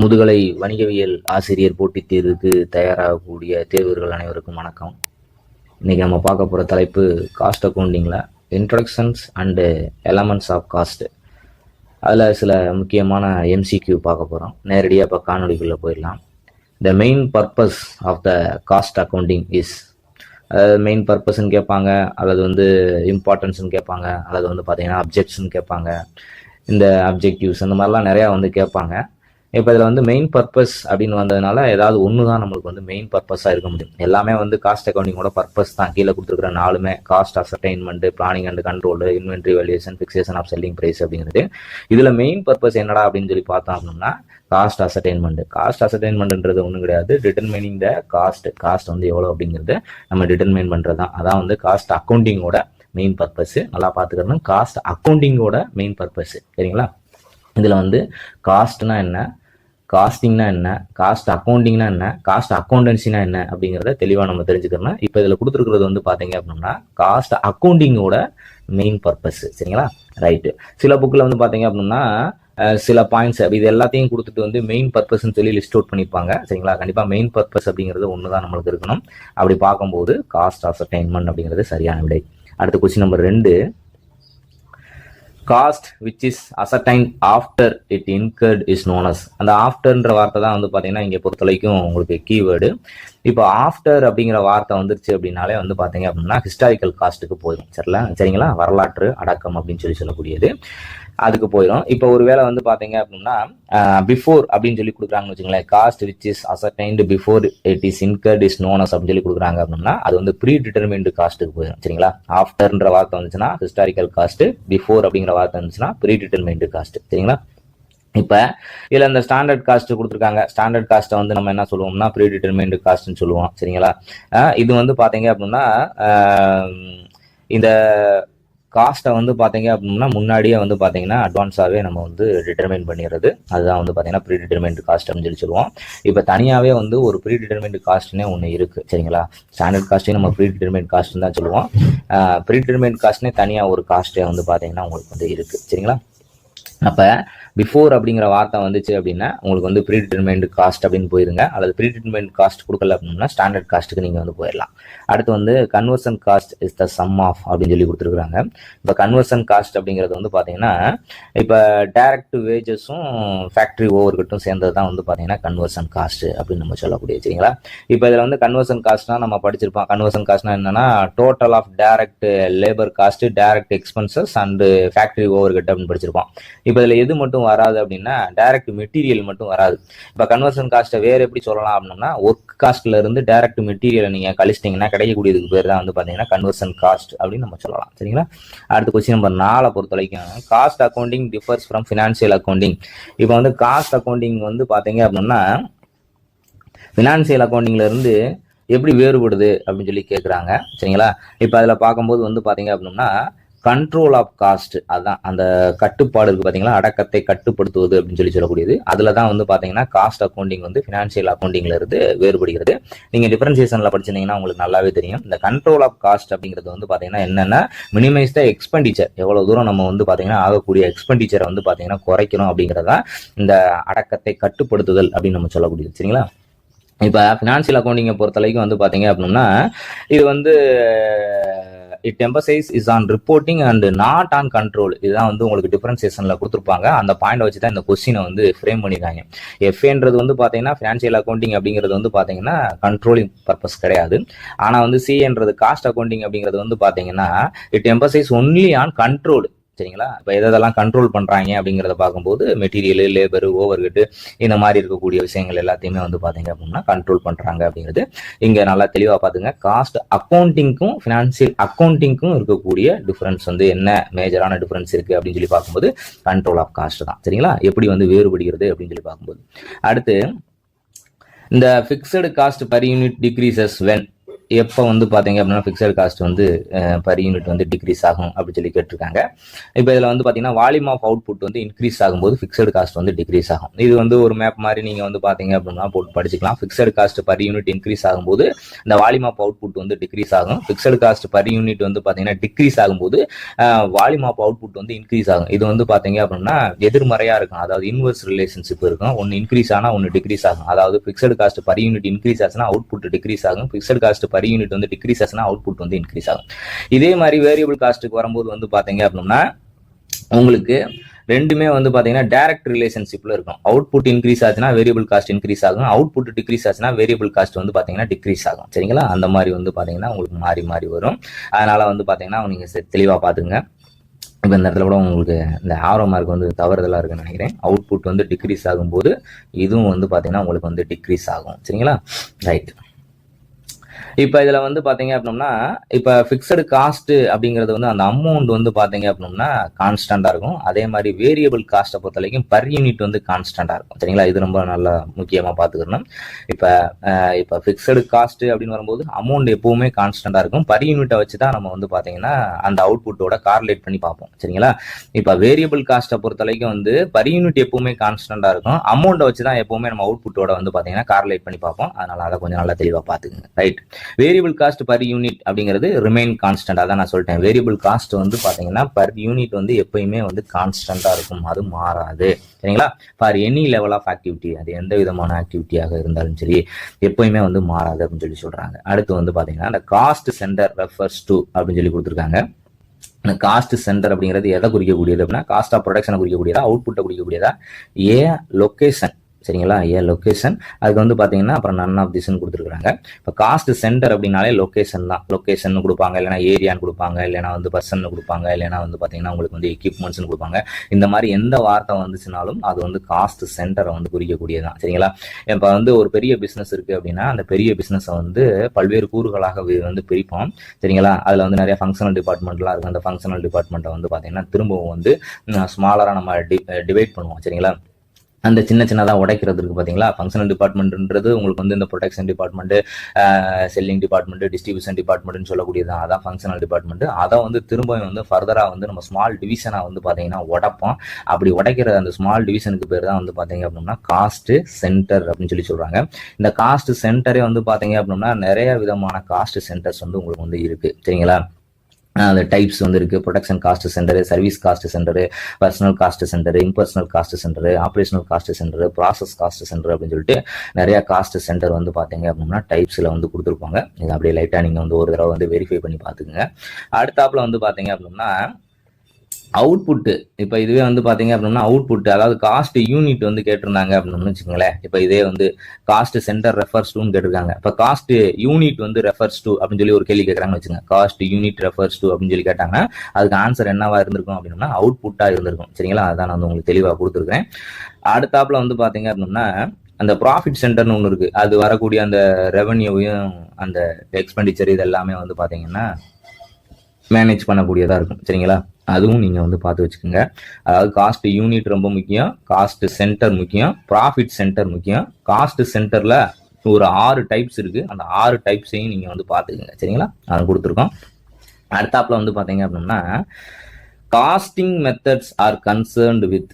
முதுகலை வணிகவியல் ஆசிரியர் போட்டித் தேர்வுக்கு தயாராகக்கூடிய தேர்வர்கள் அனைவருக்கும் வணக்கம். இன்னைக்கு நம்ம பார்க்க போகிற தலைப்பு காஸ்ட் அக்கௌண்டிங்கில் introductions and elements of cost. அதில் சில முக்கியமான எம்சிக்யூ பார்க்க போகிறோம். நேரடியாக இப்போ காணொலிக்குள்ளே போயிடலாம். The main purpose of the cost accounting is, அதாவது மெயின் பர்பஸ்ன்னு கேட்பாங்க, அல்லது இம்பார்ட்டன்ஸ்ன்னு கேட்பாங்க, அல்லது பார்த்தீங்கன்னா அப்ஜெக்ட்ஸ்ன்னு கேட்பாங்க. இந்த அப்ஜெக்டிவ்ஸ் அந்த மாதிரிலாம் நிறையா கேட்பாங்க. இப்போ இதில் மெயின் பர்பஸ் அப்படின்னு வந்ததுனால ஏதாவது ஒன்று தான் நம்மளுக்கு மெயின் பர்பஸாக இருக்க முடியும். எல்லாமே காஸ்ட் அக்கௌண்டிங்கோட பர்பஸ் தான். கீழே கொடுத்துருக்கிற நாலுமே cost ascertainment, planning and control, inventory valuation, fixation of selling price அப்படிங்கிறது. இதில் மெயின் பர்பஸ் என்னடா அப்படின்னு சொல்லி பார்த்தோம் அப்படின்னா காஸ்ட் அசர்டைன்மெண்ட். காஸ்ட் அசர்டைன்மெண்ட்ன்றது ஒன்றும் கிடையாது, டிட்டர்மினிங் த காஸ்ட். காஸ்ட் எவ்வளோ அப்படிங்கிறது நம்ம டிட்டர்மைன் பண்ணுறது தான். அதான் காஸ்ட் அக்கௌண்டிங்கோட மெயின் பர்பஸ். நல்லா பார்த்துக்கணும், காஸ்ட் அக்கௌண்டிங்கோட மெயின் பர்பஸ். சரிங்களா? இதில் காஸ்ட்னா என்ன, காஸ்டிங்னா என்ன, காஸ்ட் அக்கௌண்டிங்னா என்ன, காஸ்ட் அக்கௌண்டன்சினா என்ன அப்படிங்கிறத தெளிவாக நம்ம தெரிஞ்சுக்கணும். இப்போ இதில் கொடுத்துருக்கிறது பார்த்தீங்க அப்படின்னா காஸ்ட் அக்கௌண்டிங்கோட மெயின் பர்பஸ். சரிங்களா? ரைட்டு. சில புக்கில் பார்த்தீங்க அப்படின்னா சில பாயிண்ட்ஸ் இது எல்லாத்தையும் கொடுத்துட்டு மெயின் பர்பஸ்ன்னு சொல்லி லிஸ்ட் அவுட் பண்ணிப்பாங்க. சரிங்களா? கண்டிப்பாக மெயின் பர்பஸ் அப்படிங்கிறது ஒன்று தான் நம்மளுக்கு இருக்கணும். அப்படி பார்க்கும்போது காஸ்ட் அசர்டைன்மெண்ட் அப்படிங்கிறது சரியான விடை. அடுத்த question number 2. Cost which is ascertain after it incurred is known as. அந்த ஆஃப்டர்ன்ற வார்த்தை தான் பார்த்தீங்கன்னா இங்கே பொறுத்தவரைக்கும் உங்களுக்கு கீவேர்டு. இப்போ ஆஃப்டர் அப்படிங்கிற வார்த்தை வந்துருச்சு அப்படின்னாலே பார்த்தீங்க அப்படின்னா ஹிஸ்டாரிக்கல் காஸ்ட்டுக்கு போயிடும். சரிங்களா? வரலாற்று அடக்கம் அப்படின்னு சொல்லக்கூடியது அதுக்கு போயிடும். இப்போ ஒருவேளை பார்த்தீங்க அப்படின்னா பிஃபோர் அப்படின்னு சொல்லி கொடுக்குறாங்கன்னு வச்சுங்களேன். Cost which is ascertained before it is incurred is known as அப்படின்னு சொல்லி கொடுக்குறாங்க அப்படின்னா அது ப்ரீ டிட்டர்மின்டு காஸ்ட்டுக்கு போயிடும். சரிங்களா? ஆஃப்டர்ன்ற வார்த்தை வந்துச்சுன்னா ஹிஸ்டாரிக்கல் காஸ்ட், பிஃபோர் அப்படிங்கிற வார்த்தை வந்துச்சுன்னா ப்ரீ டிட்டர்மின்டு காஸ்ட். சரிங்களா? இப்போ இதில் இந்த ஸ்டாண்டர்ட் காஸ்ட் கொடுத்துருக்காங்க. ஸ்டாண்டர்ட் காஸ்ட்டை நம்ம என்ன சொல்லுவோம்னா ப்ரீ டிட்டர்மின்டு காஸ்ட்னு சொல்லுவோம். சரிங்களா? இது பார்த்தீங்க அப்படின்னா இந்த காஸ்ட்டை பார்த்தீங்க அப்படின்னா முன்னாடியே பார்த்தீங்கன்னா அட்வான்ஸாகவே நம்ம டிட்டர்மைன் பண்ணிடுறது. அதுதான் பார்த்தீங்கன்னா ப்ரீ டிட்டர்மைன்டு காஸ்ட் அப்படின்னு சொல்லுவோம். இப்போ தனியாகவே ஒரு ப்ரீ டிட்டர்மைன்டு காஸ்ட்னே ஒன்று இருக்குது. சரிங்களா? ஸ்டாண்டர்ட் காஸ்ட்டையும் நம்ம ப்ரீ டிட்டர்மைன்ட் காஸ்ட்னு தான் சொல்லுவோம். ப்ரீ டிட்டர்மைன்ட் காஸ்ட்னே தனியாக ஒரு காஸ்ட்டே பார்த்தீங்கன்னா உங்களுக்கு இருக்குது. சரிங்களா? அப்போ பிஃபோர் அப்படிங்கிற வார்த்தை வந்துச்சு அப்படின்னா உங்களுக்கு ப்ரீ டிட்டர்மைன்டு காஸ்ட் அப்படின்னு போயிருங்க. அல்லது ப்ரீ டிட்டர்மைன்ட் காஸ்ட் கொடுக்கல அப்படின்னா ஸ்டாண்டர்ட் காஸ்ட்டுக்கு நீங்கள் போயிடலாம். அடுத்து conversion cost is the sum of அப்படின்னு சொல்லி கொடுத்துருக்குறாங்க. இப்போ கன்வர்ஷன் காஸ்ட் அப்படிங்கிறது பார்த்தீங்கன்னா இப்போ டைரக்ட் வேஜஸும் ஃபேக்ட்ரி ஓவர்கட்டும் சேர்ந்தது தான் பார்த்தீங்கன்னா கன்வர்ஷன் காஸ்ட் அப்படின்னு நம்ம சொல்லக்கூடிய. சரிங்களா? இப்போ இதில் கன்வர்ஷன் காஸ்ட்னா நம்ம படிச்சிருப்போம். கன்வர்ஷன் காஸ்ட்னா என்னன்னா total of direct labour cost, direct expenses and factory overhead அப்படின்னு படிச்சிருப்போம். இப்போ இதில் எது மட்டும் வராது அப்படின்னா டைரக்ட் மெட்டீரியல் மட்டும் வராது. இப்போ கன்வர்ஷன் காஸ்ட்டை வேற எப்படி சொல்லலாம் அப்படின்னா ஒர்க் காஸ்ட்ல இருந்து டைரக்ட் மெட்டீரியலை நீங்க கழிச்சிட்டீங்கன்னா கிடைக்கக்கூடியதுக்கு பேர் தான் பார்த்தீங்கன்னா கன்வர்ஷன் காஸ்ட் அப்படின்னு நம்ம சொல்லலாம். சரிங்களா? அடுத்த கொஸ்டின் நம்பர் 4 பொறுத்த வரைக்கும் cost accounting differs from financial accounting. இப்போ காஸ்ட் அக்கௌண்டிங் பார்த்தீங்க அப்படின்னா ஃபினான்சியல் அக்கௌண்டிங்ல இருந்து எப்படி வேறுபடுது அப்படின்னு சொல்லி கேட்குறாங்க. சரிங்களா? இப்போ அதில் பார்க்கும்போது பார்த்தீங்க அப்படின்னா கண்ட்ரோல் ஆஃப் காஸ்ட், அதுதான் அந்த கட்டுப்பாடு இருக்கு பார்த்தீங்களா, அடக்கத்தை கட்டுப்படுத்துவது அப்படின்னு சொல்லக்கூடியது. அதில் தான் பார்த்தீங்கன்னா காஸ்ட் அக்கௌண்டிங் ஃபினான்சியல் அக்கௌண்டிங்ல இருந்து வேறுபடுகிறது. நீங்கள் டிஃபரன்சியேஷனில் படிச்சிருந்தீங்கன்னா உங்களுக்கு நல்லாவே தெரியும். இந்த கண்ட்ரோல் ஆஃப் காஸ்ட் அப்படிங்கிறது பார்த்தீங்கன்னா என்னென்னா மினிமைஸ் த எக்ஸ்பெண்டிச்சர், எவ்வளோ தூரம் நம்ம பார்த்தீங்கன்னா ஆகக்கூடிய எக்ஸ்பெண்டிச்சரை பார்த்தீங்கன்னா குறைக்கணும் அப்படிங்கிறதா இந்த அடக்கத்தை கட்டுப்படுத்துதல் அப்படின்னு நம்ம சொல்லக்கூடியது. சரிங்களா? இப்போ ஃபினான்சியல் அக்கௌண்டிங்கை பொறுத்தளவுக்கு பார்த்தீங்க அப்படின்னா இது it emphasise is on reporting and not on control. இதுதான் உங்களுக்கு டிஃபரன்சியேஷன்ல கொடுத்துருப்பாங்க. அந்த பாயிண்ட் வச்சு தான் இந்த கொஸ்டினை ஃப்ரேம் பண்ணிருக்காங்க. எஃப்ஏன்றது பார்த்தீங்கன்னா ஃபினான்சியல் அக்கௌண்டிங் அப்படிங்கிறது பார்த்தீங்கன்னா கண்ட்ரோலிங் பர்பஸ் கிடையாது. ஆனால் சிஏன்றது காஸ்ட் அக்கௌண்டிங் அப்படிங்கிறது பார்த்தீங்கன்னா it emphasise only on control. சரிங்களா? இப்போ எதெல்லாம் கண்ட்ரோல் பண்றாங்க அப்படிங்கிறத பார்க்கும்போது மெட்டீரியல், லேபர், ஓவர்கட்டு இந்த மாதிரி இருக்கக்கூடிய விஷயங்கள் எல்லாத்தையுமே பார்த்தீங்க அப்படின்னா கண்ட்ரோல் பண்றாங்க அப்படிங்கிறது இங்க நல்லா தெளிவா பாத்துங்க. காஸ்ட் அக்கௌண்டிங்க்கும் ஃபினான்சியல் அக்கௌண்டிங்க்கும் இருக்கக்கூடிய டிஃபரன்ஸ் என்ன மேஜரான டிஃபரன்ஸ் இருக்கு அப்படின்னு சொல்லி பார்க்கும்போது கண்ட்ரோல் ஆஃப் காஸ்ட் தான். சரிங்களா? எப்படி வேறுபடுகிறது அப்படின்னு சொல்லி பார்க்கும்போது அடுத்து இந்த fixed cost per unit decreases when எப்போ வந்து பார்த்தீங்க அப்படின்னா ஃபிக்ஸட் காஸ்ட் வந்து பர் யூனிட் வந்து டிக்ரீஸ் ஆகும் அப்படின்னு சொல்லி கேட்டிருக்காங்க. இப்போ இதில் வந்து பார்த்தீங்கன்னா வால்யூம் ஆஃப் அவுட்புட் வந்து இன்க்ரீஸ் ஆகும்போது ஃபிக்ஸட் காஸ்ட் வந்து டிக்ரீஸ் ஆகும். இது வந்து ஒரு மேப் மாதிரி நீங்கள் வந்து பார்த்தீங்க அப்படின்னா போட்டு படிச்சுக்கலாம். Fixed cost per unit increase ஆகும்போது இந்த வால்யூம் ஆஃப் அவுட்புட் வந்து டிக்ரீஸ் ஆகும். ஃபிக்ஸட் காஸ்ட் பர் யூனிட் வந்து பார்த்தீங்கன்னா டிக்ரீஸ் ஆகும்போது வால்யூம் ஆஃப் அவுட்புட் வந்து இன்க்ரீஸ் ஆகும். இது வந்து பார்த்தீங்க அப்படின்னா எதிர்மறையாக இருக்கும். அதாவது இன்வெர்ஸ் ரிலேஷன்ஷிப் இருக்கும். ஒன்று இன்க்ரீஸ் ஆனால் ஒன்று டிக்ரீஸ் ஆகும். அதாவது fixed cost per unit increase ஆச்சுன்னா அவுட்புட் டிக்ரீஸ் ஆகும். ஃபிக்ஸட் காஸ்ட் பர் யூனிட் வந்து டிக்ரீஸ் ஆச்சுன்னா அவுட்புட் வந்து இன்க்ரீஸ் ஆகும். இதே மாதிரி வேரியபிள் காஸ்ட்டுக்கு வரும்போது வந்து பாத்தீங்க அப்படின்னா உங்களுக்கு ரெண்டுமே வந்து பாத்தீங்கன்னா டைரக்ட் ரிலேஷன்ஷிப்ல இருக்கும். அவுட்புட் இன்க்ரீஸ் ஆச்சுன்னா வேரியபிள் காஸ்ட் இன்க்ரீஸ் ஆகும். அவுட்புட் டிக்ரீஸ் ஆச்சுன்னா வேரியபிள் காஸ்ட் வந்து பாத்தீங்கன்னா டிக்ரீஸ் ஆகும். சரிங்களா? அந்த மாதிரி வந்து பாத்தீங்கன்னா உங்களுக்கு மாறி மாறி வரும். அதனால வந்து பாத்தீங்கன்னா நீங்க தெளிவா பாத்துங்க. இப்போ இந்த இடத்துல கூட உங்களுக்கு இந்த ஆரோ மார்க் வந்து தவறுதலா இருக்குன்னு நினைக்கிறேன். அவுட்புட் வந்து டிக்ரீஸ் ஆகும்போது இதுவும் வந்து பாத்தீங்கன்னா உங்களுக்கு வந்து டிக்ரீஸ் ஆகும். சரிங்களா? ரைட். இப்போ இதுல வந்து பாத்தீங்க அப்படின்னா இப்போ ஃபிக்ஸடு காஸ்ட் அப்படிங்கிறது வந்து அந்த அமௌண்ட் வந்து பாத்தீங்க அப்படின்னா கான்ஸ்டன்டா இருக்கும். அதே மாதிரி வேரியபிள் காஸ்ட்டை பொறுத்த வரைக்கும் பர் யூனிட் வந்து கான்ஸ்டன்டா இருக்கும். சரிங்களா? இது ரொம்ப நல்லா முக்கியமா பாத்துக்கணும். இப்போ ஃபிக்ஸடு காஸ்ட் அப்படின்னு வரும்போது அமௌண்ட் எப்பவுமே கான்ஸ்டன்டா இருக்கும். பர் யூனிட்டை வச்சு தான் நம்ம வந்து பாத்தீங்கன்னா அந்த அவுட்புட்டோட கார்லேட் பண்ணி பார்ப்போம். சரிங்களா? இப்போ வேரியபிள் காஸ்ட்டை பொறுத்த வரைக்கும் வந்து பர் யூனிட் எப்பவுமே கான்ஸ்டன்டா இருக்கும். அமௌண்ட்டை வச்சு தான் எப்பவுமே நம்ம அவுட்புட்டோட வந்து பாத்தீங்கன்னா கார்லேட் பண்ணி பார்ப்போம். அதனால அதை கொஞ்சம் நல்லா தெளிவா பாத்துக்குங்க. Right. Variable cost per unit அப்படிங்கிறது ரிமைன் கான்ஸ்டன்ட். அதான் நான் சொல்லிட்டேன். வேரியபிள் காஸ்ட் வந்து பாத்தீங்கன்னா பர் யூனிட் வந்து எப்பயுமே வந்து கான்ஸ்டன்டா இருக்கும். அது மாறாது. சரிங்களா? For any level of activity, அது எந்த விதமான ஆக்டிவிட்டியாக இருந்தாலும் சரி எப்பயுமே வந்து மாறாது அப்படின்னு சொல்லி சொல்றாங்க. அடுத்து வந்து பாத்தீங்கன்னா இந்த காஸ்ட் சென்டர் ரெஃபர்ஸ் டு அப்படின்னு சொல்லி கொடுத்துருக்காங்க. காஸ்ட் சென்டர் அப்படிங்கிறது எதை குறிக்கக்கூடியது அப்படின்னா காஸ்ட் ஆஃப் ப்ரொடக்ஷனை குறிக்கக்கூடியதா, அவுட்புட்டை குறிக்கக்கூடியதா, ஏ லொகேஷன். சரிங்களா? ஏ லொகேஷன். அதுக்கு வந்து பாத்தீங்கன்னா அப்புறம் நன் ஆஃப் திஸ்ன்னு கொடுத்துருக்காங்க. இப்போ காஸ்ட் சென்டர் அப்படின்னாலே லொகேஷன் தான். லொகேஷன் கொடுப்பாங்க, இல்லைனா ஏரியான்னு கொடுப்பாங்க, இல்லைனா வந்து பர்சன் கொடுப்பாங்க, இல்லைனா வந்து பாத்தீங்கன்னா உங்களுக்கு வந்து எக்யூப்மெண்ட்ஸ் கொடுப்பாங்க. இந்த மாதிரி எந்த வார்த்தை வந்துச்சுனாலும் அது வந்து காஸ்ட் சென்டரை வந்து குறிக்கக்கூடியதான். சரிங்களா? இப்போ வந்து ஒரு பெரிய பிசினஸ் இருக்கு அப்படின்னா அந்த பெரிய பிசினஸை வந்து பல்வேறு கூறுகளாக வந்து பிரிப்போம். சரிங்களா? அதுல வந்து நிறைய ஃபங்க்ஷனல் டிபார்ட்மெண்ட்லாம் இருக்கும். அந்த ஃபங்க்ஷனல் டிபார்ட்மெண்ட்டை வந்து பாத்தீங்கன்னா திரும்பவும் வந்து ஸ்மாலரா நம்ம டிவைட் பண்ணுவோம். சரிங்களா? அந்த சின்ன சின்னதாக உடைக்கிறதுக்கு பார்த்தீங்களா? ஃபங்க்ஷனல் டிபார்ட்மெண்ட்ன்றது உங்களுக்கு வந்து இந்த production department, selling department, distribution டிபார்ட்மெண்ட்னு சொல்லக்கூடியதான். அதான் ஃபங்க்ஷனல் டிபார்ட்மெண்ட். அதை வந்து திரும்பவும் வந்து ஃபர்தராக வந்து நம்ம ஸ்மால் டிவிஷனாக வந்து பார்த்தீங்கன்னா உடைப்போம். அப்படி உடைக்கிற அந்த ஸ்மால் டிவிஷனுக்கு பேர் தான் வந்து பார்த்தீங்க அப்படின்னா காஸ்ட் சென்டர் அப்படின்னு சொல்லி சொல்றாங்க. இந்த காஸ்ட் சென்டரே வந்து பார்த்தீங்க அப்படின்னா நிறைய விதமான காஸ்ட் சென்டர்ஸ் வந்து உங்களுக்கு வந்து இருக்கு. சரிங்களா? அந்த டைப்ஸ் வந்து இருக்கு. Production cost centre, service cost centre, personal cost centre, impersonal cost centre, operational cost centre, process cost centre அப்படின்னு சொல்லிட்டு நிறைய காஸ்ட் சென்டர் வந்து பாத்தீங்க அப்படின்னா டைப்ஸ்ல வந்து கொடுத்துருப்பாங்க. இது அப்படியே லைட்டா நீங்க வந்து ஒரு தடவை வந்து வெரிஃபை பண்ணி பாத்துக்கோங்க. அடுத்தாப்புல வந்து பாத்தீங்க அப்படின்னா அவுட்புட். இப்போ இதுவே வந்து பாத்தீங்க அப்படின்னா அவுட்புட், அதாவது காஸ்ட் யூனிட் வந்து கேட்டிருந்தாங்க அப்படின்னு வச்சுக்கோங்களேன். இப்போ இதே வந்து காஸ்ட் சென்டர் ரெஃபர்ஸ் டுன்னு கேட்டிருக்காங்க. இப்போ காஸ்ட் யூனிட் வந்து ரெஃபர்ஸ் டு அப்படின்னு சொல்லி ஒரு கேள்வி கேட்கறாங்கன்னு வச்சுக்கோங்க. காஸ்ட் யூனிட் ரெஃபர்ஸ் டு அப்படின்னு சொல்லி கேட்டாங்கன்னா அதுக்கு ஆன்சர் என்னவா இருந்திருக்கும் அப்படின்னா அவுட்புட்டா இருந்திருக்கும். சரிங்களா? அதான் நான் வந்து உங்களுக்கு தெளிவா கொடுத்துருக்கேன். அடுத்தாப்புல வந்து பாத்தீங்க அப்படின்னா அந்த ப்ராஃபிட் சென்டர்னு ஒன்று இருக்கு. அது வரக்கூடிய அந்த ரெவன்யூவையும் அந்த எக்ஸ்பெண்டிச்சர் இது எல்லாமே வந்து பாத்தீங்கன்னா மேனேஜ் பண்ணக்கூடியதா இருக்கும். சரிங்களா? அதுவும் நீங்க வந்து பார்த்து வச்சுக்கோங்க. அதாவது காஸ்ட் யூனிட் ரொம்ப முக்கியம், காஸ்ட் சென்டர் முக்கியம், ப்ராஃபிட் சென்டர் முக்கியம். காஸ்ட் சென்டர்ல ஒரு 6 டைப்ஸ் இருக்கு. அந்த 6 டைப்ஸையும் நீங்க வந்து பார்த்துக்கோங்க. சரிங்களா? அது கொடுத்துருக்கோம். அடுத்தாப்புல வந்து பாத்தீங்க அப்படின்னா costing methods are concerned with.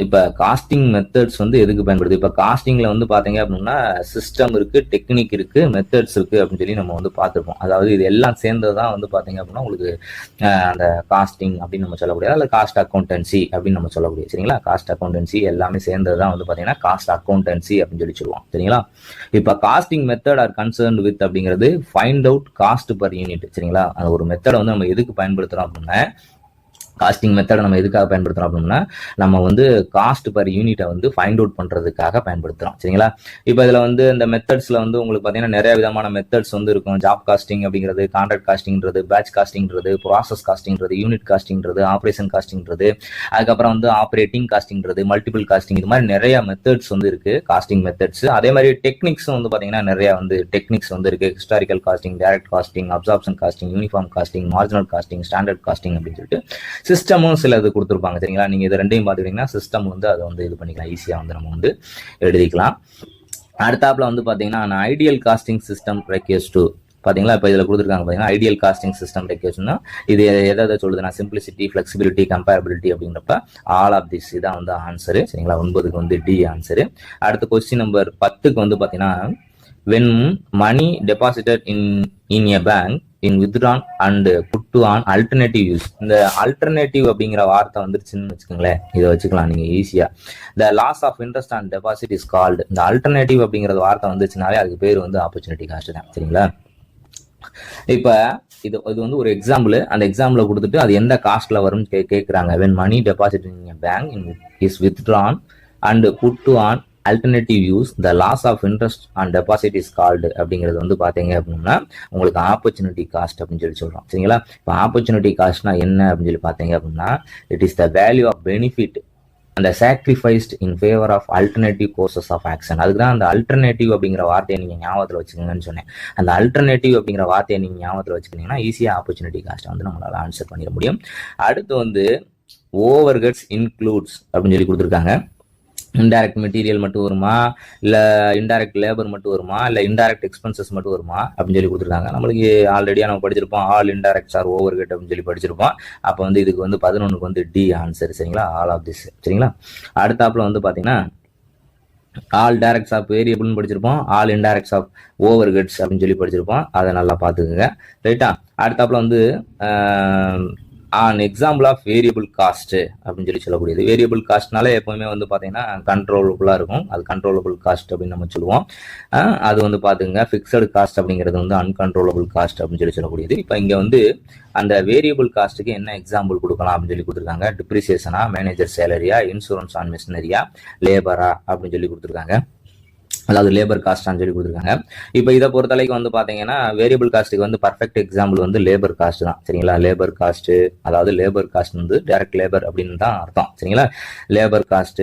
இப்போ காஸ்டிங் மெத்தட்ஸ் வந்து எதுக்கு பயன்படுது? இப்போ காஸ்டிங்ல வந்து பாத்தீங்க அப்படின்னா சிஸ்டம் இருக்கு, டெக்னிக் இருக்கு, மெத்தட்ஸ் இருக்கு அப்படின்னு சொல்லி நம்ம வந்து பார்த்துருப்போம். அதாவது இது எல்லாம் சேர்ந்ததுதான் வந்து பாத்தீங்க அப்படின்னா உங்களுக்கு அந்த காஸ்டிங் அப்படின்னு நம்ம சொல்லக்கூடிய, அல்ல காஸ்ட் அக்கௌண்டன்சி அப்படின்னு நம்ம சொல்லக்கூடிய. சரிங்களா? காஸ்ட் அக்கௌண்டன்சி எல்லாமே சேர்ந்ததுதான் வந்து பாத்தீங்கன்னா காஸ்ட் அக்கௌண்டன்சி அப்படின்னு சொல்லி சொல்லுவோம். சரிங்களா? இப்போ costing method are concerned with அப்படிங்கிறது find out cost per unit. சரிங்களா? அந்த ஒரு மெத்தடை வந்து நம்ம எதுக்கு பயன்படுத்துறோம் அப்படின்னா காஸ்டிங் மெத்தடை நம்ம எதுக்காக பயன்படுத்துறோம் அப்படின்னா நம்ம வந்து காஸ்ட் பர் யூனிட்டை வந்து ஃபைண்ட் அவுட் பண்றதுக்காக பயன்படுத்துறோம். சரிங்களா? இப்போ இதுல வந்து இந்த மெத்தட்ஸ்ல வந்து உங்களுக்கு பாத்தீங்கன்னா நிறைய விதமான மெத்தட்ஸ் வந்து இருக்கும். ஜாப் காஸ்டிங் அப்படிங்கிறது, கான்ட்ராக்ட் காஸ்டிங்கிறது, பேட்ச் காஸ்டிங்கிறது, ப்ராசஸ் காஸ்டிங்கிறது, யூனிட் காஸ்டிங்கிறது, ஆப்ரேஷன் காஸ்டிங்கிறது, அதுக்கப்புறம் வந்து ஆப்ரேட்டிங் காஸ்டிங்கிறது, மல்டிபிள் காஸ்டிங், இது மாதிரி நிறைய மெத்தட்ஸ் வந்து இருக்கு காஸ்டிங் மெத்தட்ஸ். அதே மாதிரி டெக்னிக்ஸும் வந்து பாத்தீங்கன்னா நிறைய வந்து டெக்னிக்ஸ் வந்து இருக்கு. Historical costing, direct costing, absorption costing, uniform costing, marginal costing, standard costing அப்படின்னு சொல்லிட்டு சிஸ்டமும் சில இது கொடுத்துருப்பாங்க. சரிங்களா? நீங்க இது ரெண்டையும் பார்த்துக்கிட்டீங்கன்னா சிஸ்டம் வந்து அதை வந்து இது பண்ணிக்கலாம், ஈஸியா வந்து நம்ம வந்து எழுதிக்கலாம். அடுத்தாப்புல வந்து பாத்தீங்கன்னா ideal costing system request to பாத்தீங்களா? இப்ப இதுல கொடுத்துருக்காங்க பாத்தீங்கன்னா ஐடியல் காஸ்டிங் சிஸ்டம் ரெக்யூஷன். இது எதை சொல்லுதுன்னா சிம்பிளிசிட்டி, ஃபிளெக்சிபிலிட்டி, கம்பேரபிலிட்டி அப்படின்றப்ப ஆல் ஆஃப் திஸ் இதான் வந்து ஆன்சரு. சரிங்களா? 9க்கு வந்து டி ஆன்சரு. அடுத்த கொஸ்டின் நம்பர் 10க்கு வந்து பாத்தீங்கன்னா when money deposited in a bank in withdrawn and put to on alternative use. இந்த alternative அப்படிங்கிற வார்த்தை வந்துருச்சுன்னு வச்சுக்கோங்களேன், இதை வச்சுக்கலாம் நீங்க ஈஸியா. the loss of interest on deposit is called. இந்த alternative அப்படிங்கிற வார்த்தை வந்துச்சுனாலே அதுக்கு பேர் வந்து ஆப்பர்ச்சுனிட்டி காஸ்ட் தான். சரிங்களா? இப்ப இது வந்து ஒரு எக்ஸாம்பிள். அந்த எக்ஸாம்பிள கொடுத்துட்டு அது எந்த காஸ்ட்ல வரும்னு கேட்கறாங்க. when money deposited in a bank is withdrawn and put to on alternative use, the loss of interest on deposit is called அப்படிங்கிறது வந்து பாத்தீங்க அப்படின்னா உங்களுக்கு ஆப்பர்ச்சுனிட்டி காஸ்ட் அப்படின்னு சொல்லி சொல்றோம். சரிங்களா? இப்போ ஆப்பர்ச்சுனிட்டி காஸ்ட்னா என்ன அப்படின்னு சொல்லி பாத்தீங்க அப்படின்னா it is the value of benefit அந்த sacrificed in favour of alternative courses of action. அதுக்கு தான் அந்த அல்டர்னேட்டிவ் அப்படிங்கிற வார்த்தையை நீங்க ஞாபகத்தில் வச்சுக்கோங்கன்னு சொன்னேன். அந்த அல்டர்னேட்டிவ் அப்படிங்கிற வார்த்தையை நீங்க ஞாபகத்தில் வச்சுக்கிட்டீங்கன்னா ஈஸியா ஆப்பர்ச்சுனிட்டி காஸ்ட் வந்து நம்மளால ஆன்சர் பண்ணிட முடியும். அடுத்து வந்து ஓவர் ஹெட்ஸ் இன்க்ளூட்ஸ் அப்படின்னு சொல்லி கொடுத்துருக்காங்க. இன்டைரக்ட் மெட்டீரியல் மட்டும் வருமா, இல்ல இன்டைரக்ட் லேபர் மட்டும் வருமா, இல்ல இன்டைரக்ட் எக்ஸ்பென்சஸ் மட்டும் வருமா அப்படின்னு சொல்லி கொடுத்துருக்காங்க. நம்மளுக்கு ஆல்ரெடியா நம்ம படிச்சிருப்போம் all indirects are overhead அப்படின்னு சொல்லி படிச்சிருப்போம். அப்ப வந்து இதுக்கு வந்து 11க்கு வந்து டி ஆன்சர். சரிங்களா? All of this. சரிங்களா? அடுத்தாப்புல வந்து பாத்தீங்கன்னா ஆல் டைரக்ட்ஸ் ஆஃப் வேரியபிள்னு படிச்சிருப்போம், all indirects of overheads அப்படின்னு சொல்லி படிச்சிருப்போம். அதை நல்லா பாத்துக்கோங்க. ரைட்டா? அடுத்தாப்புல வந்து எக்ஸாம்பிள் ஆஃப் வேரியபிள் காஸ்ட் அப்படின்னு சொல்லி சொல்லக்கூடியது. வேரியபிள் காஸ்ட்னால எப்பவுமே வந்து பாத்தீங்கன்னா கண்ட்ரோலபிளா இருக்கும். அது கண்ட்ரோலபிள் காஸ்ட் அப்படின்னு நம்ம சொல்லுவோம். அது வந்து பாத்துங்க பிக்சடு காஸ்ட் அப்படிங்கிறது வந்து அன்கண்ட்ரோலபிள் காஸ்ட் அப்படின்னு சொல்லி சொல்லக்கூடியது. இப்போ இங்க வந்து அந்த வேரியபிள் காஸ்ட்டுக்கு என்ன எக்ஸாம்பிள் கொடுக்கலாம் அப்படின்னு சொல்லி கொடுத்துருக்காங்க. டிப்ரிசியேஷனா, மேனேஜர் சேலரியா, இன்சூரன்ஸ் ஆன் மிஷினரியா, லேபரா அப்படின்னு சொல்லி கொடுத்துருக்காங்க. அதாவது லேபர் காஸ்ட்னு சொல்லி கொடுத்துருக்காங்க. இப்போ இதை பொறுத்தளவுக்கு வந்து பாத்தீங்கன்னா வேரியபிள் காஸ்ட்டுக்கு வந்து பர்ஃபெக்ட் எக்ஸாம்பிள் வந்து லேபர் காஸ்ட் தான். சரிங்களா? லேபர் காஸ்ட், அதாவது லேபர் காஸ்ட் வந்து டைரக்ட் லேபர் அப்படின்னு தான் அர்த்தம். சரிங்களா? லேபர் காஸ்ட்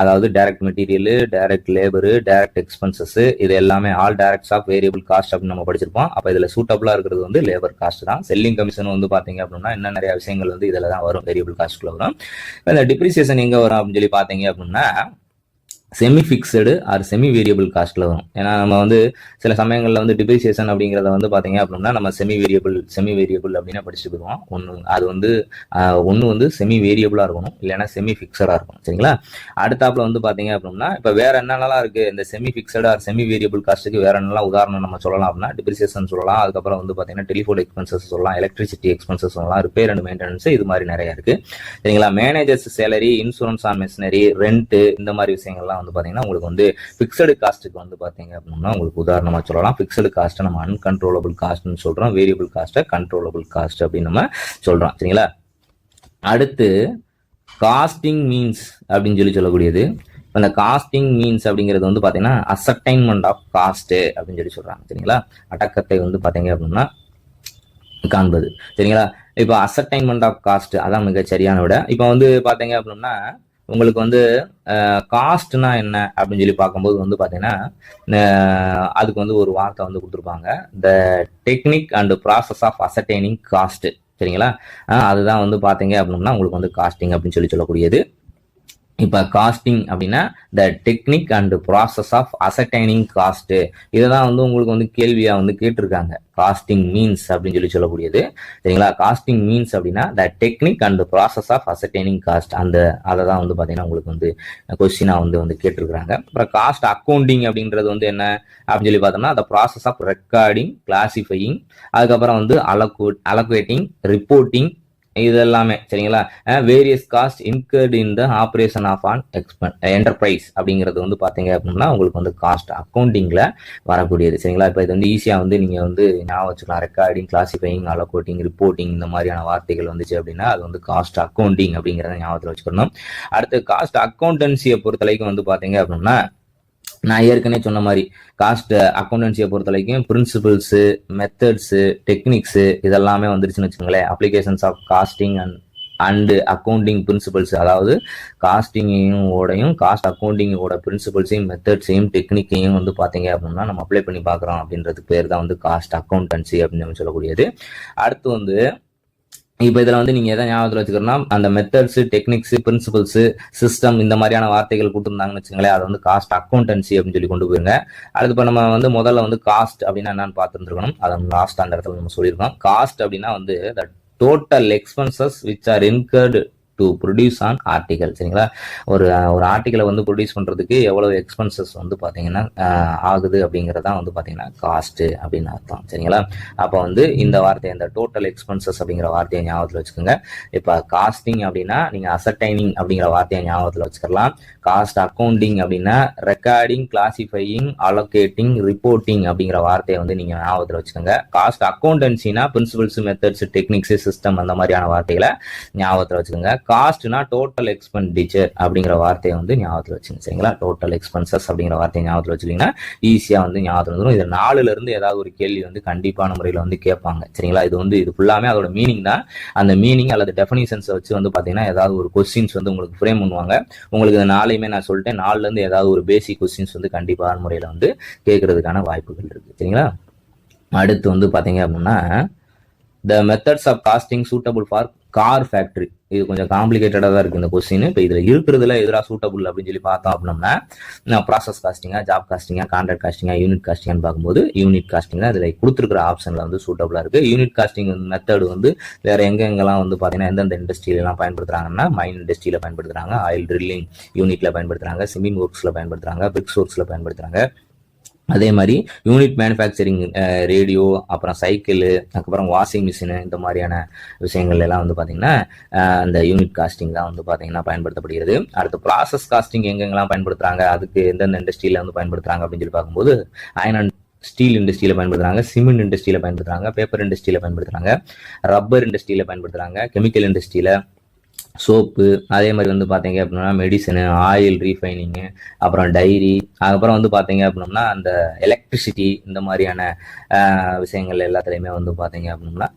அதாவது direct material, direct labour, direct expenses, இது எல்லாமே all directs of variable cost அப்படின்னு நம்ம படிச்சிருப்போம். அப்போ இதுல சூட்டபிளா இருக்கிறது வந்து லேபர் காஸ்ட் தான். செல்லிங் கமிஷன் வந்து பாத்தீங்க அப்படின்னா இன்னும் நிறைய விஷயங்கள் வந்து இதுல தான் வரும், வேரியபிள் காஸ்ட்குள்ள வரும். இந்த டிப்ரிசியேஷன் எங்க வரும் அப்படின்னு சொல்லி பாத்தீங்க அப்படின்னா semi fixed or semi variable காஸ்ட்ல வரும். ஏன்னா நம்ம வந்து சில சமயங்கள்ல வந்து டிப்ரிசியேஷன் அப்படிங்கிறத வந்து பாத்தீங்க அப்படின்னா நம்ம செமி வேரியபிள் அப்படின்னு படிச்சுட்டு போயிடுவோம். அது வந்து ஒன்று வந்து செமி வேரியபிளா இருக்கணும், இல்லைன்னா செமி ஃபிக்ஸடா இருக்கும். சரிங்களா? அடுத்தாப்புல வந்து பாத்தீங்க அப்படின்னா இப்ப வேற என்னென்னலாம் இருக்கு இந்த semi fixed or semi variable காஸ்ட்டுக்கு வேற என்னெல்லாம் உதாரணம் நம்ம சொல்லலாம் அப்படின்னா டிப்ரிசியேஷன் சொல்லலாம். அதுக்கப்புறம் வந்து பாத்தீங்கன்னா டெலிஃபோன் எக்ஸ்பென்சஸ் சொல்லலாம், எலக்ட்ரிசிட்டி எக்ஸ்பென்சஸ் சொல்லலாம், ரிப்பேர் அண்ட் மெயின்டெனன்ஸ், இது மாதிரி நிறைய இருக்கு. சரிங்களா? Managers salary, insurance on machinery, rent, இந்த மாதிரி விஷயங்கள்லாம் வந்து பாத்தீங்கன்னா உங்களுக்கு வந்து பிக்சடு காஸ்ட்டுக்கு வந்து பாத்தீங்க அப்படின்னா உங்களுக்கு உதாரணமா சொல்லலாம். பிக்சடு காஸ்ட்டை நம்ம அன்கண்ட்ரோலபிள் காஸ்ட்னு சொல்றோம், வேரியபிள் காஸ்ட்டை கண்ட்ரோலபிள் காஸ்ட் அப்படின்னு நம்ம சொல்றோம். சரிங்களா? அடுத்து காஸ்டிங் மீன்ஸ் அப்படின்னு சொல்லி சொல்லக்கூடியது. அந்த காஸ்டிங் மீன்ஸ் அப்படிங்கிறது வந்து பாத்தீங்கன்னா அசர்டைன்மெண்ட் ஆஃப் காஸ்ட் அப்படின்னு சொல்லி சொல்றாங்க. சரிங்களா? அடக்கத்தை வந்து பாத்தீங்க அப்படின்னா காண்பது. சரிங்களா? இப்போ அசர்டைன்மெண்ட் ஆஃப் காஸ்ட் அதான் மிக சரியான விட. இப்போ வந்து பாத்தீங்க அப்படின்னா உங்களுக்கு வந்து காஸ்ட்னா என்ன அப்படின்னு சொல்லி பார்க்கும்போது வந்து பாத்தீங்கன்னா அதுக்கு வந்து ஒரு வார்த்தை வந்து கொடுத்துருப்பாங்க, the technique and process of ascertaining cost. சரிங்களா? அதுதான் வந்து பாத்தீங்க அப்படின்னா உங்களுக்கு வந்து காஸ்டிங் அப்படின்னு சொல்லி சொல்லக்கூடியது. இப்ப காஸ்டிங் அப்படின்னா the technique and process of ascertaining cost. இததான் வந்து உங்களுக்கு வந்து கேள்வியா வந்து கேட்டிருக்காங்க. காஸ்டிங் மீன்ஸ் அப்படின்னு சொல்லி சொல்லக்கூடியது. சரிங்களா? காஸ்டிங் மீன்ஸ் அப்படின்னா the technique and process of ascertaining cost. அதை தான் வந்து பாத்தீங்கன்னா உங்களுக்கு வந்து கொஸ்டினா வந்து கேட்டிருக்காங்க. அப்புறம் காஸ்ட் அக்கௌண்டிங் அப்படின்றது வந்து என்ன அப்படின்னு சொல்லி பார்த்தோம்னா the process of recording, classifying, அதுக்கப்புறம் வந்து அலோகேட்டிங், ரிப்போர்ட்டிங், இது எல்லாமே. சரிங்களா? Various cost incurred in the operation of an enterprise அப்படிங்கிறது வந்து பாத்தீங்க அப்படின்னா உங்களுக்கு வந்து காஸ்ட் அக்கௌண்டிங்ல வரக்கூடியது. சரிங்களா? இப்போ இது வந்து ஈஸியா வந்து நீங்க வந்து ஞாபகம் வச்சுக்கலாம். ரெக்கார்டிங், கிளாசிஃபையிங், அலோகேட்டிங், ரிப்போர்ட்டிங், இந்த மாதிரியான வார்த்தைகள் வந்துச்சு அப்படின்னா அது வந்து காஸ்ட் அக்கௌண்டிங் அப்படிங்கிறத ஞாபகத்தில் வச்சுக்கணும். அடுத்து காஸ்ட் அக்கௌண்டன்சியை பொறுத்தளவுக்கு வந்து பாத்தீங்க அப்படின்னா நான் ஏற்கனவே சொன்ன மாதிரி காஸ்ட் அக்கௌண்டன்சியை பொறுத்த வரைக்கும் பிரின்சிபிள்ஸ், மெத்தட்ஸ், டெக்னிக்ஸ் இதெல்லாமே வந்துருச்சுன்னு வச்சுக்கோங்களேன். Applications of costing and accounting principles, அதாவது காஸ்டிங்கையும் ஓடையும் காஸ்ட் அக்கௌண்டிங்கோட பிரின்சிபல்ஸையும் மெத்தட்ஸையும் டெக்னிக்கையும் வந்து பாத்தீங்க அப்படின்னா நம்ம அப்ளை பண்ணி பாக்குறோம் அப்படின்றதுக்கு பேர் தான் வந்து காஸ்ட் அக்கௌண்டன்சி அப்படின்னு சொல்லக்கூடியது. அடுத்து வந்து இப்போ இதில் வந்து நீங்கள் எதை ஞாபகத்தில் வச்சுக்கிறோம்னா அந்த மெத்தட்ஸு டெக்னிக்ஸு பிரின்சிபல்ஸு சிஸ்டம் இந்த மாதிரியான வார்த்தைகள் கொடுத்துருந்தாங்கன்னு வச்சுங்களேன், அதை வந்து காஸ்ட் அக்கௌண்டன்சி அப்படின்னு சொல்லி கொண்டு போயிருங்க. அடுத்து இப்போ நம்ம வந்து முதல்ல வந்து காஸ்ட் அப்படின்னா என்னன்னு பார்த்துருந்துருக்கணும். அதை லாஸ்ட் அந்த இடத்துல நம்ம சொல்லியிருக்கோம். காஸ்ட் அப்படின்னா வந்து the total expenses which are incurred to produce on article. சரிங்களா, ஒரு ஆர்டிகலை வந்து ப்ரொடியூஸ் பண்ணுறதுக்கு எவ்வளவு எக்ஸ்பென்சஸ் வந்து பார்த்தீங்கன்னா ஆகுது அப்படிங்கிறதான் வந்து பார்த்தீங்கன்னா காஸ்ட்டு அப்படின்னு அர்த்தம். சரிங்களா, அப்போ வந்து இந்த வார்த்தையை இந்த டோட்டல் எக்ஸ்பென்சஸ் அப்படிங்கிற வார்த்தையை ஞாபகத்தில் வச்சுக்கோங்க. இப்போ காஸ்டிங் அப்படின்னா நீங்கள் அசர்டைனிங் அப்படிங்கிற வார்த்தையை ஞாபகத்தில் வச்சுக்கலாம். காஸ்ட் அக்கௌண்டிங் அப்படின்னா ரெக்கார்டிங், கிளாசிஃபையிங், அலோகேட்டிங், ரிப்போர்ட்டிங் அப்படிங்கிற வார்த்தையை வந்து நீங்கள் ஞாபகத்தில் வச்சுக்கோங்க. காஸ்ட் அக்கௌண்டன்சினா பிரின்சிபல்ஸ், மெத்தட்ஸ், டெக்னிக்ஸ், சிஸ்டம் அந்த மாதிரியான வார்த்தைகளை ஞாபகத்தில் வச்சுக்கோங்க. காஸ்ட்னா டோட்டல் எக்ஸ்பெண்டிச்சர் அப்படிங்கிற வார்த்தையை வந்து ஞாபகத்தில் வச்சுங்க. சரிங்களா, டோட்டல் எக்ஸ்பென்சஸ் அப்படிங்கிற வார்த்தையை ஞாபகத்தில் வச்சுக்கிங்கன்னா ஈஸியாக வந்து ஞாபகத்தில் வந்துடும். இது 4ல இருந்து ஏதாவது ஒரு கேள்வி வந்து கண்டிப்பான முறையில் வந்து கேட்பாங்க. சரிங்களா, இது ஃபுல்லாமே அதோட மீனிங் தான். அந்த மீனிங் அல்லது டெஃபினிஷன்ஸை வச்சு வந்து பார்த்தீங்கன்னா ஏதாவது ஒரு கொஸ்டின்ஸ் வந்து உங்களுக்கு ஃப்ரேம் பண்ணுவாங்க. உங்களுக்கு இந்த 4யுமே நான் சொல்லிட்டேன், 4ல இருந்து ஏதாவது ஒரு பேசிக் கொஸ்டின்ஸ் வந்து கண்டிப்பான முறையில் வந்து கேட்கறதுக்கான வாய்ப்புகள் இருக்கு. சரிங்களா, அடுத்து வந்து பார்த்தீங்க அப்படின்னா the methods of costing suitable for car factory. இது கொஞ்சம் காம்ப்ளிகேட்டடாக தான் இருக்குது இந்த கொஸ்டின். இப்போ இதில் இருக்கிறதுல எதிராக சூட்டபிள் அப்படின்னு சொல்லி பார்த்தோம் அப்படின்னா ப்ராசஸ் காஸ்டிங்கா, ஜாப் காஸ்டிங்கா, கான்ட்ராக்ட் காஸ்டிங்கா, யூனிட் காஸ்டிங்னு பார்க்கும்போது யூனிட் காஸ்டிங் தான் இதில் கொடுத்துருக்கிற ஆப்ஷனில் வந்து சூட்டபிளாக இருக்குது. யூனிட் காஸ்டிங் மெத்தட் வந்து வேறு எங்கெங்கெல்லாம் வந்து பார்த்தீங்கன்னா எந்தெந்த இண்டஸ்ட்ரியிலாம் பயன்படுத்துகிறாங்கன்னா மைன் இண்டஸ்ட்ரியில் பயன்படுத்துகிறாங்க, ஆயில் ட்ரில்லிங் யூனிட்டில் பயன்படுத்துகிறாங்க, சிமெண்ட் ஒர்க்ஸில் பயன்படுத்துகிறாங்க, பிரிக்ஸ் ஒர்க்ஸில் பயன்படுத்துகிறாங்க. அதே மாதிரி யூனிட் மேனுஃபேக்சரிங் ரேடியோ, அப்புறம் சைக்கிள், அதுக்கப்புறம் வாஷிங் மிஷினு, இந்த மாதிரியான விஷயங்கள் எல்லாம் வந்து பார்த்தீங்கன்னா அந்த யூனிட் காஸ்டிங் தான் வந்து பார்த்தீங்கன்னா பயன்படுத்தப்படுகிறது. அடுத்து ப்ராசஸ் காஸ்டிங் எங்கெங்கெல்லாம் பயன்படுத்துகிறாங்க, அதுக்கு எந்தெந்த இண்டஸ்ட்ரியில் வந்து பயன்படுத்துகிறாங்க அப்படின்னு சொல்லி பார்க்கும்போது அயர்ன் அண்ட் ஸ்டீல் இண்டஸ்ட்ரியில் பயன்படுத்துகிறாங்க, சிமெண்ட் இண்டஸ்ட்ரியில் பயன்படுத்துகிறாங்க, பேப்பர் இண்டஸ்ட்ரியில் பயன்படுத்துகிறாங்க, ரப்பர் இண்டஸ்ட்ரியில் பயன்படுத்துகிறாங்க, கெமிக்கல் இண்டஸ்ட்ரியில், சோப்பு, அதே மாதிரி வந்து பார்த்தீங்க அப்படின்னா மெடிசனு, ஆயில் ரீஃபைனிங்கு, அப்புறம் டைரி, அதுக்கப்புறம் வந்து பார்த்தீங்க அப்படின்னா அந்த எலக்ட்ரிசிட்டி, இந்த மாதிரியான விஷயங்கள் எல்லாத்துலேயுமே வந்து பார்த்தீங்க அப்படின்னா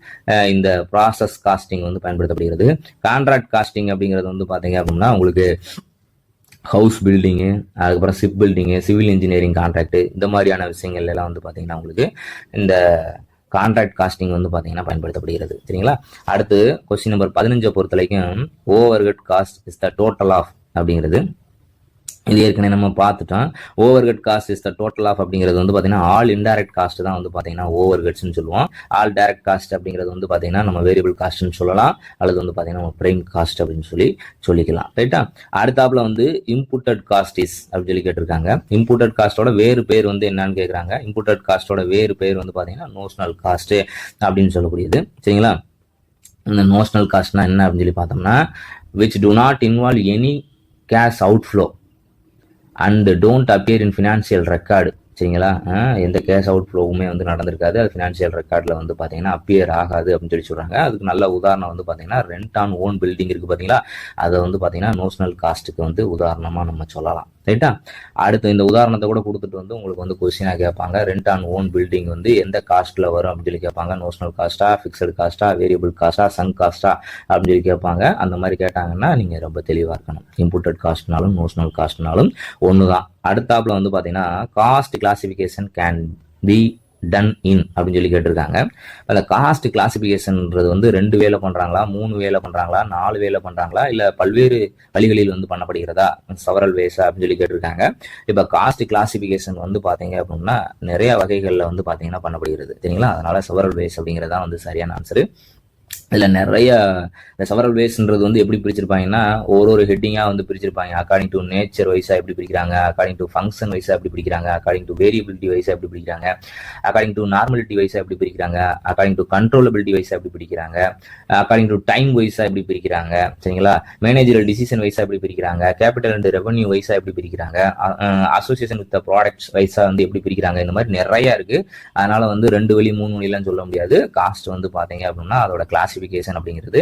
இந்த ப்ராசஸ் காஸ்டிங் வந்து பயன்படுத்தப்படுகிறது. கான்ட்ராக்ட் காஸ்டிங் அப்படிங்கிறது வந்து பார்த்தீங்க அப்படின்னா உங்களுக்கு ஹவுஸ் பில்டிங்கு, அதுக்கப்புறம் ship building, civil engineering contract, இந்த மாதிரியான விஷயங்கள் எல்லாம் வந்து பார்த்தீங்கன்னா உங்களுக்கு இந்த கான்ட்ராக்ட் காஸ்டிங் வந்து பார்த்தீங்கன்னா பயன்படுத்தப்படுகிறது. சரிங்களா, அடுத்து கொஸ்டின் நம்பர் 15 பொறுத்த வரைக்கும் overhead cost is the total of அப்படிங்கிறது. இது ஏற்கனவே நம்ம பார்த்துட்டோம். Overhead cost is the total of அப்படிங்கிறது வந்து பார்த்தீங்கன்னா ஆல் இன்டைரக்ட் காஸ்ட் தான் வந்து பார்த்தீங்கன்னா ஓவர்ஹெட்ஸ்னு சொல்லுவோம். ஆல் டைரக்ட் காஸ்ட் அப்படிங்கிறது வந்து பார்த்தீங்கன்னா நம்ம வேரியபிள் காஸ்ட்னு சொல்லலாம், அல்லது வந்து பார்த்தீங்கன்னா நம்ம பிரைம் காஸ்ட் அப்படின்னு சொல்லிக்கலாம். ரைட்டா, அடுத்தாப்புல வந்து இம்புட்டட் காஸ்ட் இஸ் அப்படின்னு சொல்லி கேட்டிருக்காங்க. இம்புட்டட் காஸ்டோட வேறு பேர் வந்து என்னன்னு கேட்குறாங்க. இம்புட்டட் காஸ்டோட வேறு பேர் வந்து பார்த்தீங்கன்னா நோஷனல் காஸ்ட் அப்படின்னு சொல்லக்கூடியது. சரிங்களா, இந்த நோஷனல் காஸ்ட்னா என்ன அப்படின்னு சொல்லி பார்த்தோம்னா which to not involve any cash outflow and don't appear in financial record. சரிங்களா, எந்த கேஷ் அவுட் ஃப்ளோவுமே வந்து நடந்திருக்காது, அது ஃபினான்ஷியல் ரெக்கார்டில் வந்து பார்த்தீங்கன்னா அப்பியர் ஆகாது அப்படின்னு சொல்லி சொல்கிறாங்க. அதுக்கு நல்ல உதாரணம் வந்து பார்த்தீங்கன்னா ரெண்ட் ஆன் ஓன் பில்டிங் இருக்குது பார்த்தீங்களா, அதை வந்து பார்த்தீங்கன்னா நோஷனல் காஸ்ட்டுக்கு வந்து உதாரணமாக நம்ம சொல்லலாம். ரைட்டா, அடுத்து இந்த உதாரணத்தை கூட கொடுத்துட்டு வந்து உங்களுக்கு வந்து கொஸ்டினாக கேட்பாங்க. ரெண்ட் ஆன் ஓன் பில்டிங் வந்து எந்த காஸ்ட்டில் வரும் அப்படின்னு சொல்லி கேட்பாங்க. நோஷனல் காஸ்ட்டா, ஃபிக்ஸட் காஸ்ட்டா, வேரியபிள் காஸ்ட்டா, சங்க் காஸ்ட்டா அப்படின்னு சொல்லி கேட்பாங்க. அந்த மாதிரி கேட்டாங்கன்னா நீங்கள் ரொம்ப தெளிவாக இருக்கணும். இம்புட்டட் காஸ்ட்னாலும் நோஷனல் காஸ்ட்னாலும் ஒன்று தான். அடுத்தாப்புல வந்து பார்த்தீங்கன்னா cost classification can be done in அப்படின்னு சொல்லி கேட்டிருக்காங்க. அந்த காஸ்ட் கிளாசிஃபிகேஷன்ன்றது வந்து 2 வேலை பண்ணுறாங்களா, 3 வேலை பண்ணுறாங்களா, 4 வேலை பண்ணுறாங்களா, இல்லை பல்வேறு வழிகளில் வந்து பண்ணப்படுகிறதா, செவரல் வேஸ் அப்படின்னு சொல்லி கேட்டிருக்காங்க. இப்போ காஸ்ட் கிளாசிஃபிகேஷன் வந்து பார்த்தீங்க அப்படின்னா நிறைய வகைகளில் வந்து பார்த்தீங்கன்னா பண்ணப்படுகிறது. சரிங்களா, அதனால செவரல் வேஸ் அப்படிங்கிறதா வந்து சரியான ஆன்சரு. இதில் நிறைய இந்த செவரல் வேஸ்ன்றது வந்து எப்படி பிரிச்சிருப்பாங்கன்னா ஒரு ஹெட்டிங்காக வந்து பிரிச்சிருப்பாங்க. அக்கார்டிங் டு நேச்சர் வைஸாக எப்படி பிரிக்கிறாங்க, அக்கார்டிங் டு ஃபங்க்ஷன் வைஸாக எப்படி பிரிக்கிறாங்க, அக்கார்டிங் டு வேரியபிலிட்டி வைஸாக எப்படி பிரிக்கிறாங்க, அக்கார்டிங் டு நார்மலிட்டி வைஸாக எப்படி பிரிக்கிறாங்க, அக்கார்டிங் டு கண்ட்ரோலபிலிட்டி வைஸாக எப்படி பிரிக்கிறாங்க, அக்கார்டிங் டு டைம் வைஸாக எப்படி பிரிக்கிறாங்க. சரிங்களா, மேனேஜரல் டிசிஷன் வைஸாக எப்படி பிரிக்கிறாங்க, கேபிட்டல் அண்ட் ரெவன்யூ வைஸாக எப்படி பிரிக்கிறாங்க, அசோசியேஷன் வித் ப்ராடக்ட்ஸ் வைஸாக வந்து எப்படி பிரிக்கிறாங்க. இந்த மாதிரி நிறைய இருக்குது. அதனால வந்து 2 வழி 3 வழிலாம் சொல்ல முடியாது. காஸ்ட் வந்து பார்த்தீங்க அப்படின்னா அதோட கிளாசிஃபிகேஷன் அப்படிங்கிறது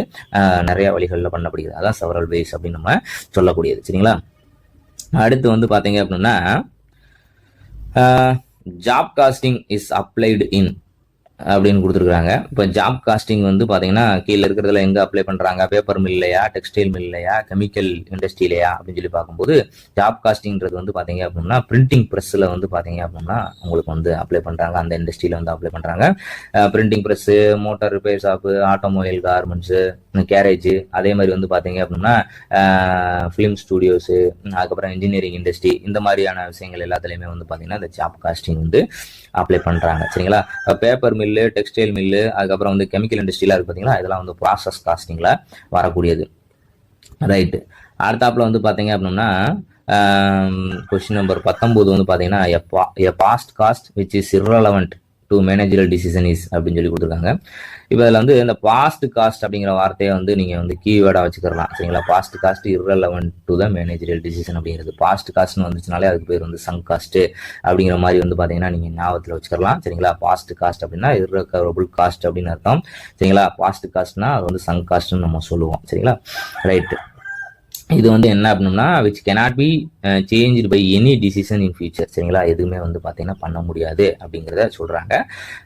நிறைய வழிகளில் பண்ணப்படுகிறது. அதான் செவரல் வேஸ் அப்படின்னு நம்ம சொல்லக்கூடியது. சரிங்களா, அடுத்து வந்து பார்த்தீங்க அப்படின்னா job costing is applied in அப்படின்னு கொடுத்துருக்காங்க. இப்போ ஜாப் காஸ்டிங் வந்து பார்த்தீங்கன்னா கீழே இருக்கிறதுல எங்கே அப்ளை பண்ணுறாங்க, பேப்பர் மில்லையா, டெக்ஸ்டைல் மில்லையா, கெமிக்கல் இண்டஸ்ட்ரியிலையா அப்படின்னு சொல்லி பார்க்கும்போது ஜாப் காஸ்டிங்கிறது வந்து பார்த்தீங்க அப்படின்னா பிரிண்டிங் ப்ரெஸ்ஸில் வந்து பார்த்தீங்க அப்படின்னா உங்களுக்கு வந்து அப்ளை பண்ணுறாங்க, அந்த இண்டஸ்ட்ரியில் வந்து அப்ளை பண்ணுறாங்க. Printing press, motor repair shop, automobile garments, garage, அதே மாதிரி வந்து பார்த்தீங்க அப்படின்னா ஃபிலிம் ஸ்டூடியோஸு, அதுக்கப்புறம் இன்ஜினியரிங் இண்டஸ்ட்ரி, இந்த மாதிரியான விஷயங்கள் எல்லாத்துலேயுமே வந்து பார்த்தீங்கன்னா இந்த ஜாப் காஸ்டிங் வந்து அப்ளை பண்ணுறாங்க. சரிங்களா? பேப்பர் மில்லு, டெக்ஸ்டைல் மில்லு, அதுக்கப்புறம் வந்து கெமிக்கல் இண்டஸ்ட்ரியிலாம் இருக்குது பார்த்தீங்களா, இதெல்லாம் வந்து ப்ராசஸ் காஸ்டிங்கில் வரக்கூடியது. ரைட்டு. அடுத்தாப்புல வந்து பார்த்தீங்க அப்படின்னா கொஸ்டின் நம்பர் 19 வந்து பார்த்தீங்கன்னா a past cost which is irrelevant to managerial decision is அப்படின்னு சொல்லி கொடுத்துருக்காங்க. இப்போ இதில் வந்து இந்த பாஸ்ட் காஸ்ட் அப்படிங்கிற வார்த்தையை வந்து நீங்கள் வந்து கீவேர்டாக வச்சுக்கலாம். சரிங்களா? Past cost irrelevant to the managerial decision அப்படிங்கிறது. பாஸ்ட் காஸ்ட்னு வந்துச்சுனாலே அதுக்கு பேர் வந்து சங்க் காஸ்ட் அப்படிங்கிற மாதிரி வந்து பார்த்தீங்கன்னா நீங்கள் ஞாபகத்தில் வச்சுக்கலாம். சரிங்களா? பாஸ்ட் காஸ்ட் அப்படின்னா irrecoverable காஸ்ட் அப்படின்னு அர்த்தம். சரிங்களா? பாஸ்ட் காஸ்ட்னா அது வந்து சங்க் காஸ்ட்னு நம்ம சொல்லுவோம். சரிங்களா? ரைட்டு. இது வந்து என்ன அப்படின்னா which cannot be change by any decision in future. சரிங்களா? எதுவுமே வந்து பார்த்தீங்கன்னா பண்ண முடியாது அப்படிங்கிறத சொல்றாங்க.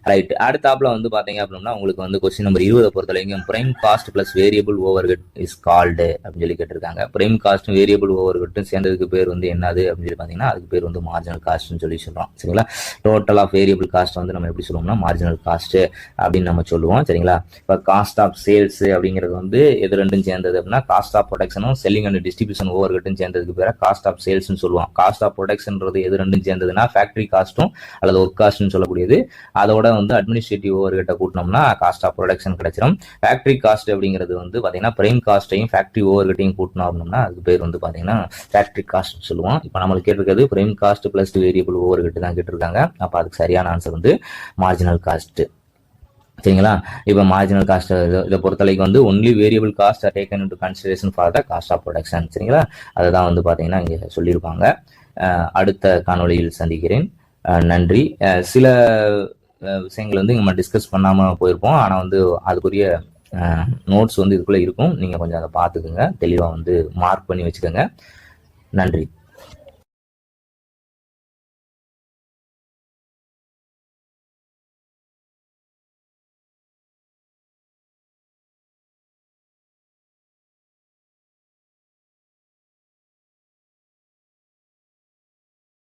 ரைட். அடுத்தாப்புல வந்து பார்த்தீங்க அப்படின்னா உங்களுக்கு வந்து கொஸ்டின் நம்பர் 20 பொறுத்த வரைக்கும் prime cost plus variable over head is called அப்படின்னு சொல்லி கேட்டிருக்காங்க. பிரைம் காஸ்ட்டும் வேரியபிள் ஓவர் ஹெட்டும் சேர்ந்ததுக்கு பேர் வந்து என்னது அப்படின்னு சொல்லி பார்த்தீங்கன்னா அதுக்கு பேர் வந்து மார்ஜினல் காஸ்ட்னு சொல்லி சொல்றோம். சரிங்களா? டோட்டல் ஆஃப் வேரியபிள் காஸ்ட் வந்து நம்ம எப்படி சொல்லுவோம்னா மார்ஜினல் காஸ்ட் அப்படின்னு நம்ம சொல்லுவோம். சரிங்களா? இப்போ காஸ்ட் ஆஃப் சேல்ஸ் அப்படிங்கிறது வந்து எது ரெண்டும் சேர்ந்தது அப்படின்னா காஸ்ட் ஆஃப் ப்ரொடக்ஷனும் செல்லிங் அண்ட் டிஸ்ட்ரிபியூஷன் ஓவர் ஹெட்டும் சேர்ந்ததுக்கு பேர காஸ்ட் ஆஃப் சேல்ஸ்னு சொல்லுவோம். காஸ்ட் ஆஃப் ப்ரொடக்ஷன்றது எது ரெண்டும் சேர்ந்ததுன்னா ஃபேக்டரி காஸ்ட்டும் அல்லது ஒர்க் காஸ்ட்னு சொல்லக்கூடியது. அதோட வந்து அட்மினிஸ்ட்ரேட்டிவ் ஓவர் ஹெட்டை கூட்டினோம்னா காஸ்ட் ஆஃப் ப்ரொடக்ஷன் கிடைச்சிடும். ஃபேக்டரி காஸ்ட் அப்படிங்கிறது வந்து பார்த்தீங்கன்னா பிரைம் காஸ்ட்டையும் ஃபேக்டரி ஓவர் ஹெட்டையும் கூட்டணும் அப்படின்னா அதுக்கு பேர் வந்து பார்த்தீங்கன்னா ஃபேக்டரி காஸ்ட் சொல்லுவோம். இப்போ நம்மளுக்கு கேட்டிருக்கிறது prime cost plus variable overhead தான் கேட்டிருக்காங்க. அப்போ அதுக்கு சரியான ஆன்சர் வந்து மார்ஜினல் காஸ்ட். சரிங்களா? இப்போ மார்ஜினல் காஸ்ட் இதை பொறுத்தவரைக்கும் வந்து only variable cost are taken into consideration for the cost of production. சரிங்களா? அதுதான் வந்து பார்த்தீங்கன்னா இங்கே சொல்லியிருப்பாங்க. அடுத்த காணொளியில் சந்திக்கிறேன். நன்றி. சில விஷயங்கள் வந்து நம்ம டிஸ்கஸ் பண்ணாமல் போயிருப்போம். ஆனால் வந்து அதுக்குரிய நோட்ஸ் வந்து இதுக்குள்ளே இருக்கும். நீங்கள் கொஞ்சம் அதை பார்த்துக்குங்க, தெளிவாக வந்து மார்க் பண்ணி வச்சுக்கோங்க. நன்றி.